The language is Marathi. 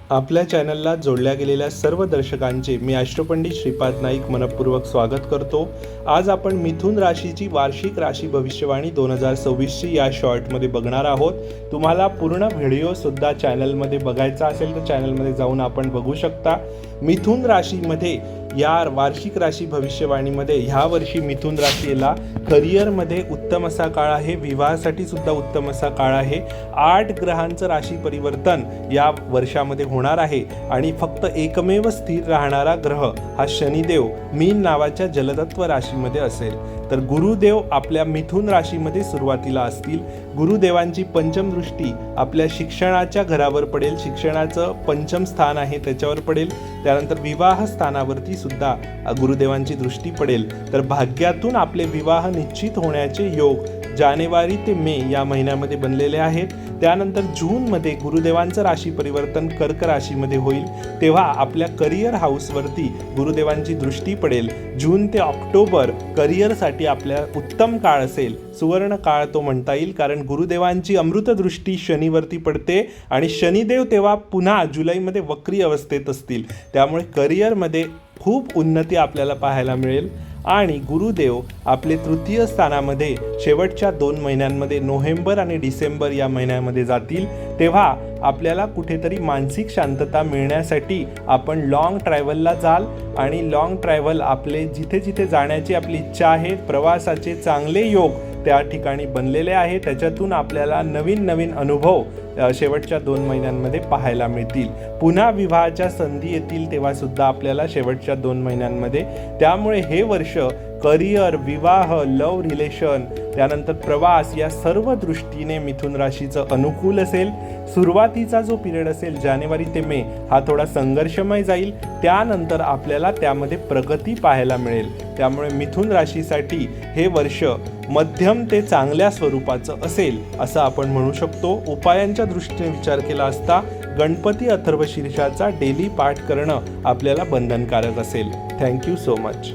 आपल्या चॅनलला जोडल्या गेलेल्या सर्व दर्शकांचे मी ॲस्ट्रोपंडित श्रीपाद नाईक मनपूर्वक स्वागत करतो। आज आपण मिथुन राशीची वार्षिक राशी भविष्यवाणी 2026ची या शॉर्टमध्ये बघणार आहोत। तुम्हाला पूर्ण व्हिडिओ सुद्धा चॅनलमध्ये बघायचा असेल तर चॅनलमध्ये जाऊन आपण बघू शकता। मिथुन राशीमध्ये या वार्षिक राशी भविष्यवाणीमध्ये ह्या वर्षी मिथुन राशीला करिअरमध्ये उत्तम असा काळ आहे, विवाहासाठी सुद्धा उत्तम असा काळ आहे। 8 ग्रहांचं राशी परिवर्तन या वर्षामध्ये होणार आहे आणि फक्त एकमेव स्थिर राहणारा ग्रह हा शनिदेव मीन नावाच्या जलतत्व राशीमध्ये असेल। तर गुरुदेव आपल्या मिथुन राशीमध्ये सुरुवातीला असतील। गुरुदेवांची पंचम दृष्टी आपल्या शिक्षणाच्या घरावर पडेल, शिक्षणाचं पंचम स्थान आहे त्याच्यावर पडेल। त्यानंतर विवाह स्थानावरती सुद्धा गुरुदेवांची दृष्टी पडेल। तर भाग्यातून आपले विवाह निश्चित होण्याचे योग जानेवारी ते मे या महिन्यामध्ये बनलेले आहेत। त्यानंतर जूनमध्ये गुरुदेवांचं राशी परिवर्तन कर्क राशीमध्ये होईल, तेव्हा आपल्या करिअर हाऊसवरती गुरुदेवांची दृष्टी पडेल। जून ते ऑक्टोबर करिअरसाठी आपल्या उत्तम काळ असेल, सुवर्ण काळ तो म्हणता येईल, कारण गुरुदेवांची अमृत दृष्टी शनीवरती पडते आणि शनिदेव तेव्हा पुन्हा जुलैमध्ये वक्री अवस्थेत असतील। त्यामुळे करिअरमध्ये खूप उन्नती आपल्याला पाहायला मिळेल आणि गुरुदेव आपले तृतीय स्थानामध्ये शेवटच्या 2 महिन्यांमध्ये नोव्हेंबर आणि डिसेंबर या महिन्यामध्ये जातील। तेव्हा आपल्याला कुठेतरी मानसिक शांतता मिळण्यासाठी आपण लॉंग ट्रॅव्हलला जाल आणि लॉंग ट्रॅव्हल आपले जिथे जिथे जाण्याची आपली इच्छा आहे, प्रवासाचे चांगले योग त्या ठिकाणी बनलेले आहे। त्याच्यातून आपल्याला नवीन नवीन अनुभव शेवटच्या 2 महिन्यांमध्ये पाहायला मिळतील। पुन्हा विवाहाच्या संधी येतील तेव्हा सुद्धा आपल्याला शेवटच्या 2 महिन्यांमध्ये। त्यामुळे हे वर्ष करिअर, विवाह, लव रिलेशन, त्यानंतर प्रवास या सर्व दृष्टीने मिथुन राशीचं अनुकूल असेल। सुरुवातीचा जो पिरियड असेल जानेवारी ते मे हा थोडा संघर्षमय जाईल, त्यानंतर आपल्याला त्यामध्ये प्रगती पाहायला मिळेल। त्यामुळे मिथुन राशीसाठी हे वर्ष मध्यम ते चांगल्या स्वरूपाचं असेल असं आपण म्हणू शकतो। उपायांच्या दृष्टीने विचार केला असता गणपती अथर्वशीर्षाचा डेली पाठ करणं आपल्याला बंधनकारक असेल। Thank you so much.